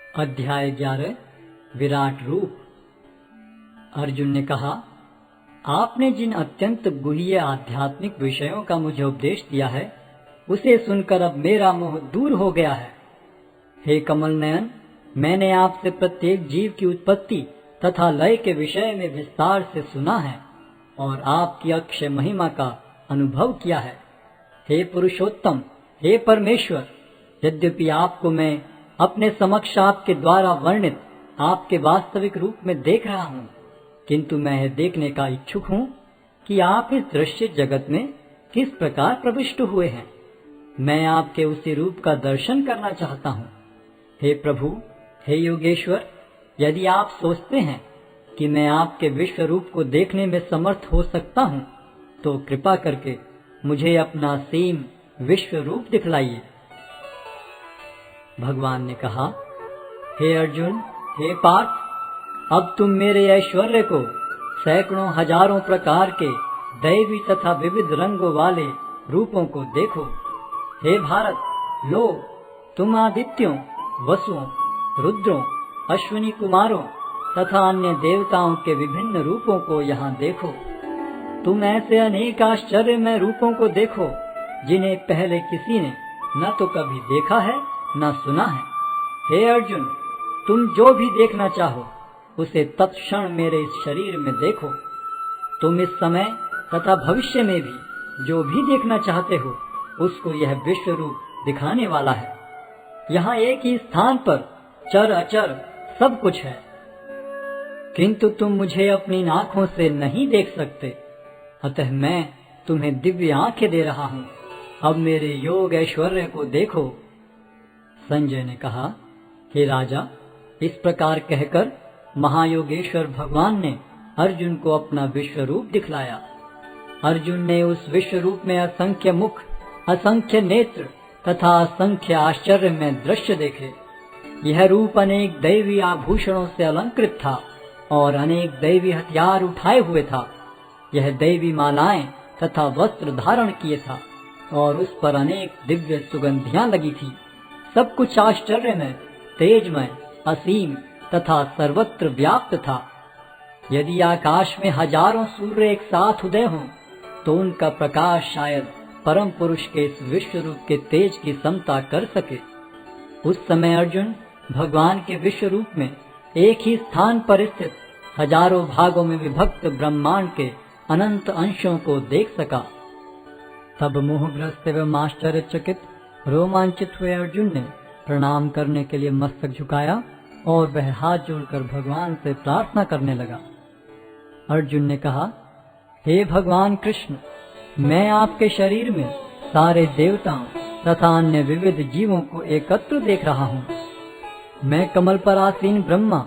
अध्याय 11 विराट रूप। अर्जुन ने कहा, आपने जिन अत्यंत गुह्य आध्यात्मिक विषयों का मुझे उपदेश दिया है, उसे सुनकर अब मेरा मोह दूर हो गया है। हे कमल नयन, मैंने आपसे प्रत्येक जीव की उत्पत्ति तथा लय के विषय में विस्तार से सुना है और आपकी अक्षय महिमा का अनुभव किया है। हे पुरुषोत्तम, हे परमेश्वर, यद्यपि आपको मैं अपने समक्ष आपके द्वारा वर्णित आपके वास्तविक रूप में देख रहा हूँ, किंतु मैं यह देखने का इच्छुक हूँ कि आप इस दृश्य जगत में किस प्रकार प्रविष्ट हुए हैं। मैं आपके उसी रूप का दर्शन करना चाहता हूँ। हे प्रभु, हे योगेश्वर, यदि आप सोचते हैं कि मैं आपके विश्व रूप को देखने में समर्थ हो सकता हूँ, तो कृपा करके मुझे अपना असीम विश्व रूप दिखलाइए। भगवान ने कहा, हे अर्जुन, हे पार्थ, अब तुम मेरे ऐश्वर्य को सैकड़ों हजारों प्रकार के दैवी तथा विविध रंगों वाले रूपों को देखो। हे भारत, लो, तुम आदित्यों, वसुओं, रुद्रों, अश्विनी कुमारों तथा अन्य देवताओं के विभिन्न रूपों को यहाँ देखो। तुम ऐसे अनेक आश्चर्यमय रूपों को देखो जिन्हें पहले किसी ने न तो कभी देखा है न सुना है। हे अर्जुन, तुम जो भी देखना चाहो उसे तत्क्षण मेरे इस शरीर में देखो। तुम इस समय तथा भविष्य में भी जो भी देखना चाहते हो उसको यह विश्व रूप दिखाने वाला है। यहाँ एक ही स्थान पर चर अचर सब कुछ है, किंतु तुम मुझे अपनी आंखों से नहीं देख सकते, अतः मैं तुम्हें दिव्य आंखें दे रहा हूँ। अब मेरे योग ऐश्वर्य को देखो। संजय ने कहा, हे राजा, इस प्रकार कहकर महायोगेश्वर भगवान ने अर्जुन को अपना विश्व रूप दिखलाया। अर्जुन ने उस विश्व रूप में असंख्य मुख, असंख्य नेत्र तथा असंख्य आश्चर्य में दृश्य देखे। यह रूप अनेक दैवी आभूषणों से अलंकृत था और अनेक दैवी हथियार उठाए हुए था। यह दैवी मालाएं तथा वस्त्र धारण किए था और उस पर अनेक दिव्य सुगंधियां लगी थी। सब कुछ आश्चर्यमय, तेजमय, असीम तथा सर्वत्र व्याप्त था। यदि आकाश में हजारों सूर्य एक साथ उदय हों, तो उनका प्रकाश शायद परम पुरुष के इस विश्व रूप के तेज की समता कर सके। उस समय अर्जुन भगवान के विश्व रूप में एक ही स्थान पर स्थित हजारों भागों में विभक्त ब्रह्मांड के अनंत अंशों को देख सका। तब मोहग्रस्त एवं आश्चर्यचकित रोमांचित हुए अर्जुन ने प्रणाम करने के लिए मस्तक झुकाया और वह हाथ जोड़कर भगवान से प्रार्थना करने लगा। अर्जुन ने कहा, हे भगवान कृष्ण, मैं आपके शरीर में सारे देवताओं तथा अन्य विविध जीवों को एकत्र देख रहा हूँ। मैं कमल पर आसीन ब्रह्मा,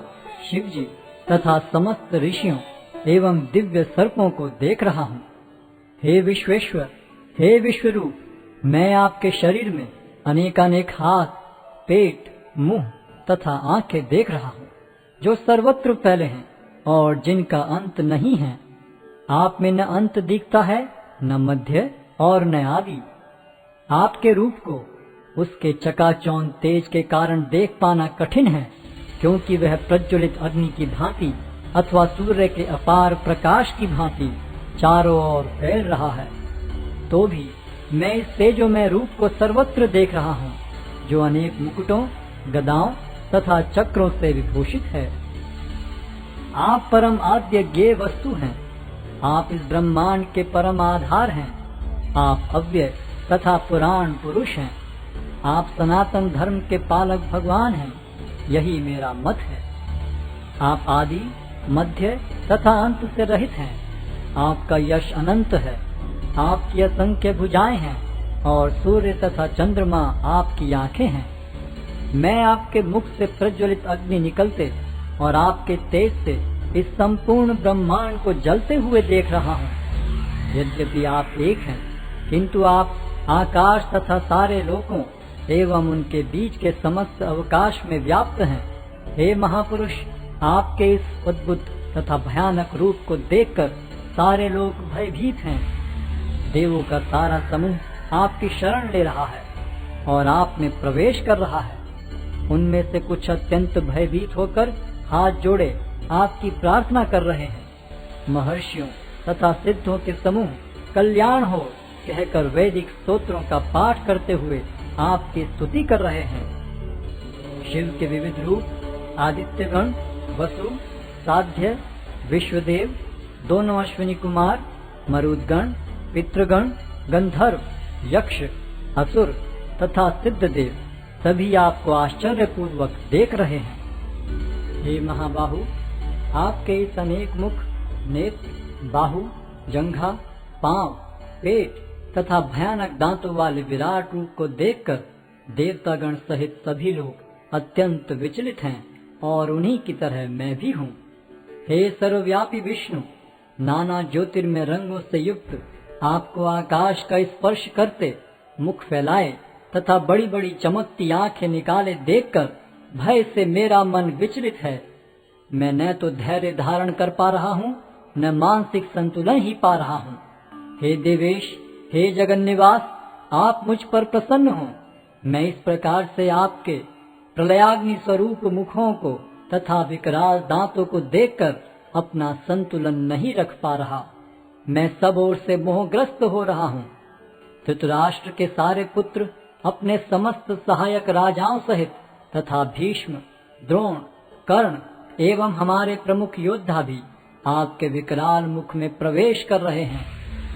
शिव जी तथा समस्त ऋषियों एवं दिव्य सर्पों को देख रहा हूँ। हे विश्वेश्वर, हे विश्वरूप, मैं आपके शरीर में अनेकानेक हाथ, पेट, मुंह तथा आंखें देख रहा हूँ, जो सर्वत्र फैले हैं और जिनका अंत नहीं है। आप में न अंत दिखता है, न मध्य और न आदि। आपके रूप को उसके चकाचौंध तेज के कारण देख पाना कठिन है, क्योंकि वह प्रज्वलित अग्नि की भांति अथवा सूर्य के अपार प्रकाश की भांति चारों ओर फैल रहा है। तो भी मैं इस तेजोमय रूप को सर्वत्र देख रहा हूँ, जो अनेक मुकुटों, गदाओं तथा चक्रों से विभूषित है। आप परम आद्य ज्ञेय वस्तु हैं। आप इस ब्रह्मांड के परम आधार हैं। आप अव्यय तथा पुराण पुरुष हैं। आप सनातन धर्म के पालक भगवान हैं। यही मेरा मत है। आप आदि, मध्य तथा अंत से रहित हैं। आपका यश अनंत है। आपकी असंख्य भुजाएं हैं और सूर्य तथा चंद्रमा आपकी आंखें हैं। मैं आपके मुख से प्रज्वलित अग्नि निकलते और आपके तेज से इस संपूर्ण ब्रह्मांड को जलते हुए देख रहा हूँ। यद्यपि आप एक हैं, किंतु आप आकाश तथा सारे लोकों एवं उनके बीच के समस्त अवकाश में व्याप्त हैं। हे महापुरुष, आपके इस अद्भुत तथा भयानक रूप को देखकर सारे लोग भयभीत हैं। देवों का सारा समूह आपकी शरण ले रहा है और आप में प्रवेश कर रहा है। उनमें से कुछ अत्यंत भयभीत होकर हाथ जोड़े आपकी प्रार्थना कर रहे हैं। महर्षियों तथा सिद्धों के समूह कल्याण हो कहकर वैदिक स्तोत्रों का पाठ करते हुए आपकी स्तुति कर रहे हैं। शिव के विविध रूप आदित्यगण, वसु, साध्य, विश्वदेव, दोनों अश्विनी कुमार, मरुदगण, पितृगण, गंधर्व, यक्ष, असुर तथा सिद्धदेव सभी आपको आश्चर्य पूर्वक देख रहे हैं। हे महाबाहु, आपके इस अनेक मुख, नेत्र, बाहु, जंघा, पांव, पेट तथा भयानक दांतों वाले विराट रूप को देखकर देवतागण सहित सभी लोग अत्यंत विचलित हैं और उन्हीं की तरह मैं भी हूँ। हे सर्वव्यापी विष्णु, नाना ज्योतिर्मय रंगों से युक्त आपको आकाश का स्पर्श करते मुख फैलाए तथा बड़ी बड़ी चमकती आंखें निकाले देखकर भय से मेरा मन विचलित है। मैं न तो धैर्य धारण कर पा रहा हूँ, न मानसिक संतुलन ही पा रहा हूँ। हे देवेश, हे जगन्निवास, आप मुझ पर प्रसन्न हो। मैं इस प्रकार से आपके प्रलयाग्नि स्वरूप मुखों को तथा विकराल दांतों को देखकर अपना संतुलन नहीं रख पा रहा। मैं सब ओर से मोहग्रस्त हो रहा हूँ। धृतराष्ट्र के सारे पुत्र अपने समस्त सहायक राजाओं सहित तथा भीष्म, द्रोण, कर्ण एवं हमारे प्रमुख योद्धा भी आपके विकराल मुख में प्रवेश कर रहे हैं।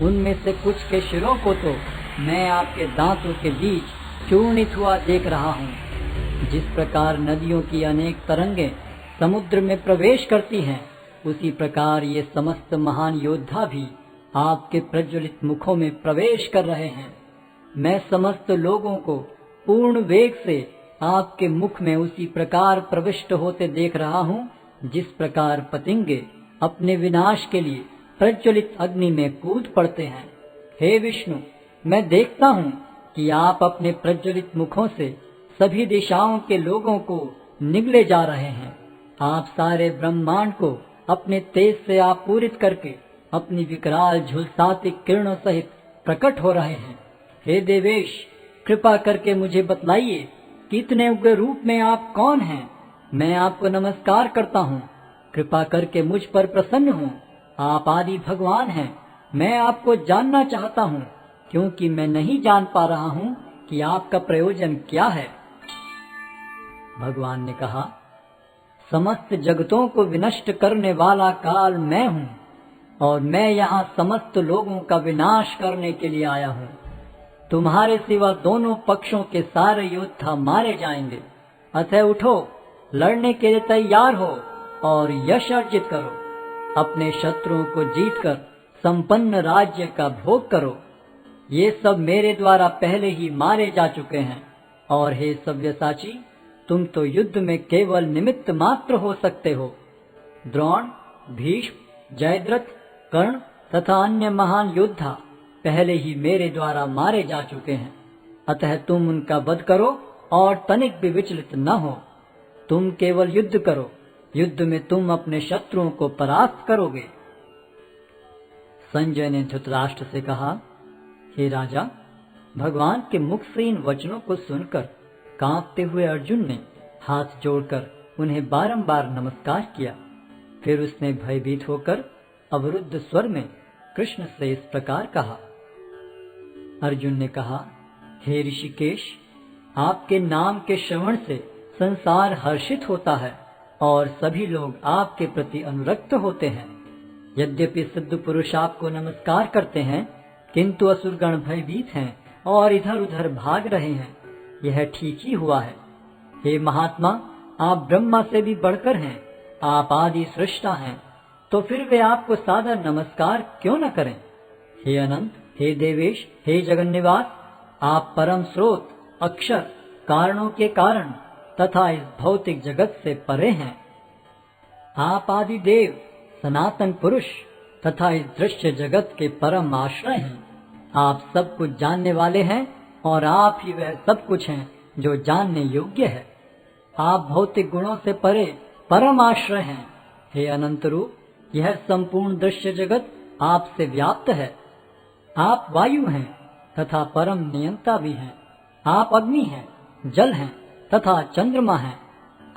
उनमें से कुछ के शिरों को तो मैं आपके दांतों के बीच चूर्णित हुआ देख रहा हूँ। जिस प्रकार नदियों की अनेक तरंगें समुद्र में प्रवेश करती हैं, उसी प्रकार ये समस्त महान योद्धा भी आपके प्रज्वलित मुखों में प्रवेश कर रहे हैं। मैं समस्त लोगों को पूर्ण वेग से आपके मुख में उसी प्रकार प्रविष्ट होते देख रहा हूँ, जिस प्रकार पतंगे अपने विनाश के लिए प्रज्वलित अग्नि में कूद पड़ते हैं। हे विष्णु, मैं देखता हूँ कि आप अपने प्रज्वलित मुखों से सभी दिशाओं के लोगों को निगले जा रहे हैं। आप सारे ब्रह्मांड को अपने तेज से आपूरित करके अपनी विकराल झुलसाती किरणों सहित प्रकट हो रहे हैं। हे देवेश, कृपा करके मुझे बतलाइए कि इतने उग्र रूप में आप कौन हैं। मैं आपको नमस्कार करता हूँ। कृपा करके मुझ पर प्रसन्न हो। आप आदि भगवान हैं। मैं आपको जानना चाहता हूँ, क्योंकि मैं नहीं जान पा रहा हूँ कि आपका प्रयोजन क्या है। भगवान ने कहा, समस्त जगतों को विनष्ट करने वाला काल मैं हूँ और मैं यहाँ समस्त लोगों का विनाश करने के लिए आया हूँ। तुम्हारे सिवा दोनों पक्षों के सारे योद्धा मारे जाएंगे। अतः उठो, लड़ने के लिए तैयार हो और यश अर्जित करो। अपने शत्रुओं को जीतकर संपन्न राज्य का भोग करो। ये सब मेरे द्वारा पहले ही मारे जा चुके हैं। और हे सव्यसाची, तुम तो युद्ध में केवल निमित्त मात्र हो सकते हो। द्रोण, भीष्म, जयद्रथ, कर्ण तथा अन्य महान योद्धा पहले ही मेरे द्वारा मारे जा चुके हैं। अतः तुम उनका वध करो और तनिक भी विचलित न हो। तुम केवल युद्ध करो। युद्ध में तुम अपने शत्रुओं को परास्त करोगे। संजय ने धृतराष्ट्र से कहा, हे राजा, भगवान के मुख से इन वचनों को सुनकर कांपते हुए अर्जुन ने हाथ जोड़कर उन्हें बारंबार नमस्कार किया। फिर उसने भयभीत होकर अवरुद्ध स्वर में कृष्ण से इस प्रकार कहा। अर्जुन ने कहा, हे ऋषिकेश, आपके नाम के श्रवण से संसार हर्षित होता है और सभी लोग आपके प्रति अनुरक्त होते हैं। यद्यपि सिद्ध पुरुष आपको नमस्कार करते हैं, किंतु असुरगण भयभीत हैं और इधर उधर भाग रहे हैं। यह ठीक ही हुआ है। हे महात्मा, आप ब्रह्मा से भी बढ़कर हैं। आप आदि सृष्टा हैं, तो फिर वे आपको सादा नमस्कार क्यों न करें। हे अनंत, हे देवेश, हे जगन्निवास, आप परम स्रोत, अक्षर, कारणों के कारण तथा इस भौतिक जगत से परे हैं। आप आदि देव, सनातन पुरुष तथा इस दृश्य जगत के परम आश्रय हैं। आप सब कुछ जानने वाले हैं और आप ही वह सब कुछ हैं जो जानने योग्य है। आप भौतिक गुणों से परे परम आश्रय हैं। हे अनंत रूप, यह संपूर्ण दृश्य जगत आपसे व्याप्त है। आप वायु हैं तथा परम नियंता भी हैं। आप अग्नि हैं, जल हैं तथा चंद्रमा हैं।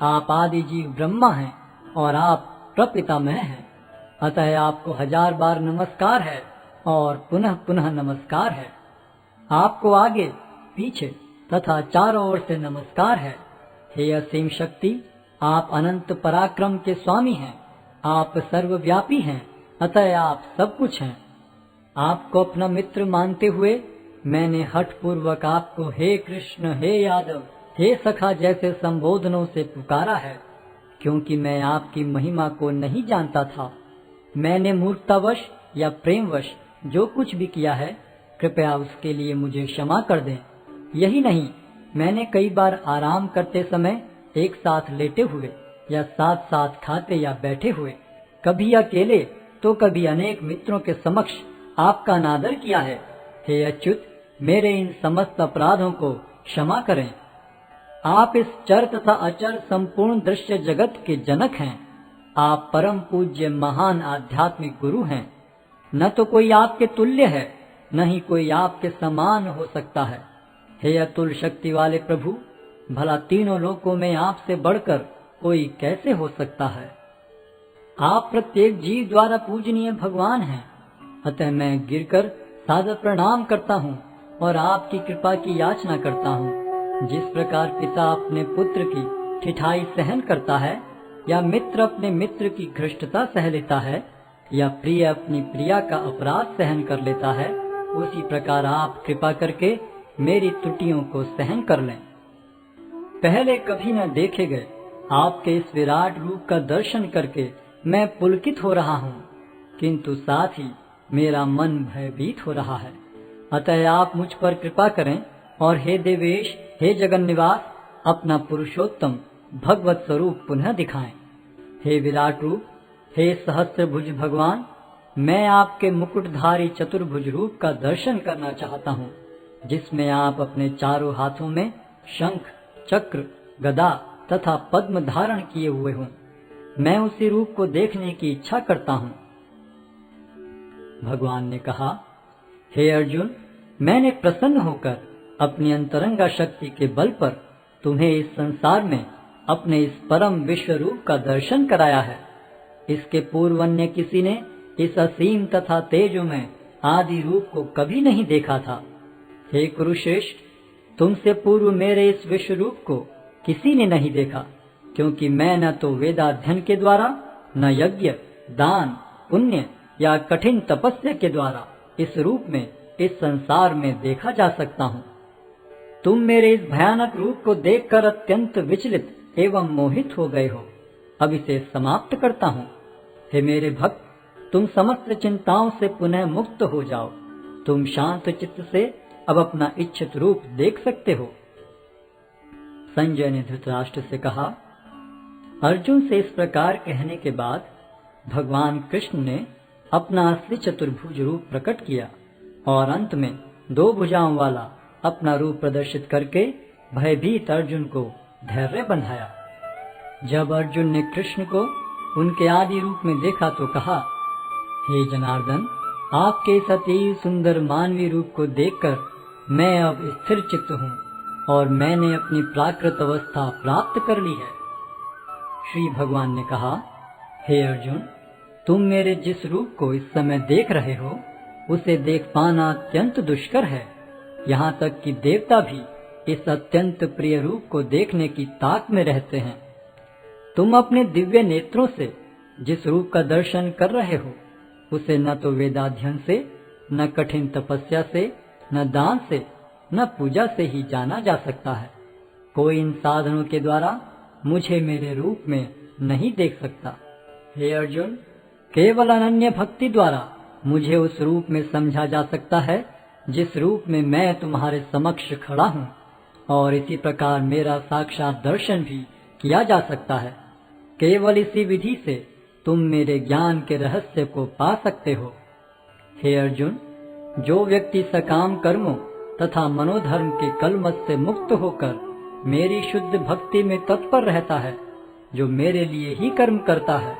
आप आदि जीव ब्रह्मा हैं और आप प्रपितामह हैं। अतः आपको 1000 बार नमस्कार है और पुनः पुनः नमस्कार है। आपको आगे पीछे तथा चारों ओर से नमस्कार है। हे असीम शक्ति, आप अनंत पराक्रम के स्वामी हैं। आप सर्वव्यापी हैं, अतः आप सब कुछ हैं। आपको अपना मित्र मानते हुए मैंने हठ पूर्वक आपको हे कृष्ण, हे यादव, हे सखा जैसे संबोधनों से पुकारा है, क्योंकि मैं आपकी महिमा को नहीं जानता था। मैंने मूर्खतावश या प्रेमवश जो कुछ भी किया है, कृपया उसके लिए मुझे क्षमा कर दें। यही नहीं, मैंने कई बार आराम करते समय एक साथ लेटे हुए या साथ साथ खाते या बैठे हुए, कभी अकेले तो कभी अनेक मित्रों के समक्ष आपका अनादर किया है। हे अच्युत, मेरे इन समस्त अपराधों को क्षमा करें। आप इस चर तथा अचर संपूर्ण दृश्य जगत के जनक हैं। आप परम पूज्य महान आध्यात्मिक गुरु हैं। न तो कोई आपके तुल्य है, न ही कोई आपके समान हो सकता है। हे अतुल शक्ति वाले प्रभु, भला तीनों लोकों में आपसे बढ़कर कोई कैसे हो सकता है। आप प्रत्येक जीव द्वारा पूजनीय भगवान हैं। अतः मैं गिरकर सादर प्रणाम करता हूँ और आपकी कृपा की याचना करता हूँ। जिस प्रकार पिता अपने पुत्र की ठिठाई सहन करता है, या मित्र अपने मित्र की घृष्टता सह लेता है, या प्रिय अपनी प्रिया का अपराध सहन कर लेता है, उसी प्रकार आप कृपा करके मेरी त्रुटियों को सहन कर लें। पहले कभी न देखे गए आपके इस विराट रूप का दर्शन करके मैं पुलकित हो रहा हूँ, किंतु साथ ही मेरा मन भयभीत हो रहा है। अतः आप मुझ पर कृपा करें और हे देवेश, हे जगन निवास, अपना पुरुषोत्तम भगवत स्वरूप पुनः दिखाएं। हे विराट रूप, हे सहस्त्रभुज भगवान, मैं आपके मुकुटधारी चतुर्भुज रूप का दर्शन करना चाहता हूँ, जिसमें आप अपने चारों हाथों में शंख, चक्र, गदा तथा पद्म धारण किए हुए हों। मैं उसी रूप को देखने की इच्छा करता हूँ। भगवान ने कहा, हे अर्जुन, मैंने प्रसन्न होकर अपनी अंतरंगा शक्ति के बल पर तुम्हें इस संसार में अपने इस परम विश्व रूप का दर्शन कराया है। इसके पूर्व अन्य किसी ने इस असीम तथा तेजोमय आदि रूप को कभी नहीं देखा था। हे कुरुश्रेष्ठ, तुमसे पूर्व मेरे इस विश्व रूप को किसी ने नहीं देखा, क्योंकि मैं न तो वेदाध्ययन के द्वारा, न यज्ञ, दान, पुण्य या कठिन तपस्या के द्वारा इस रूप में इस संसार में देखा जा सकता हूँ। तुम मेरे इस भयानक रूप को देखकर अत्यंत विचलित एवं मोहित हो गए हो। अब इसे समाप्त करता हूँ। हे मेरे भक्त, तुम समस्त चिंताओं से पुनः मुक्त हो जाओ। तुम शांत चित्त से अब अपना इच्छित रूप देख सकते हो। संजय ने धृतराष्ट्र से कहा। अर्जुन से इस प्रकार कहने के बाद भगवान कृष्ण ने अपना असली चतुर्भुज रूप प्रकट किया और अंत में 2 भुजाओं वाला अपना रूप प्रदर्शित करके भयभीत अर्जुन को धैर्य बंधाया। जब अर्जुन ने कृष्ण को उनके आदि रूप में देखा तो कहा, हे जनार्दन, आपके इस अति सुंदर मानवीय रूप को देखकर मैं अब स्थिर चित्त हूँ और मैंने अपनी प्राकृत अवस्था प्राप्त कर ली है। श्री भगवान ने कहा, हे अर्जुन, तुम मेरे जिस रूप को इस समय देख रहे हो, उसे देख पाना अत्यंत दुष्कर है। यहाँ तक कि देवता भी इस अत्यंत प्रिय रूप को देखने की ताक में रहते हैं। तुम अपने दिव्य नेत्रों से जिस रूप का दर्शन कर रहे हो, उसे न तो वेदाध्ययन से, न कठिन तपस्या से, न दान से, न पूजा से ही जाना जा सकता है। कोई इन साधनों के द्वारा मुझे मेरे रूप में नहीं देख सकता। हे अर्जुन, केवल अनन्य भक्ति द्वारा मुझे उस रूप में समझा जा सकता है जिस रूप में मैं तुम्हारे समक्ष खड़ा हूँ, और इसी प्रकार मेरा साक्षात दर्शन भी किया जा सकता है। केवल इसी विधि से तुम मेरे ज्ञान के रहस्य को पा सकते हो। हे अर्जुन, जो व्यक्ति सकाम कर्मों तथा मनोधर्म के कलमश से मुक्त होकर मेरी शुद्ध भक्ति में तत्पर रहता है, जो मेरे लिए ही कर्म करता है,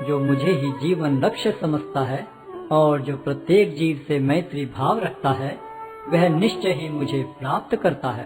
जो मुझे ही जीवन लक्ष्य समझता है और जो प्रत्येक जीव से मैत्री भाव रखता है, वह निश्चय ही मुझे प्राप्त करता है।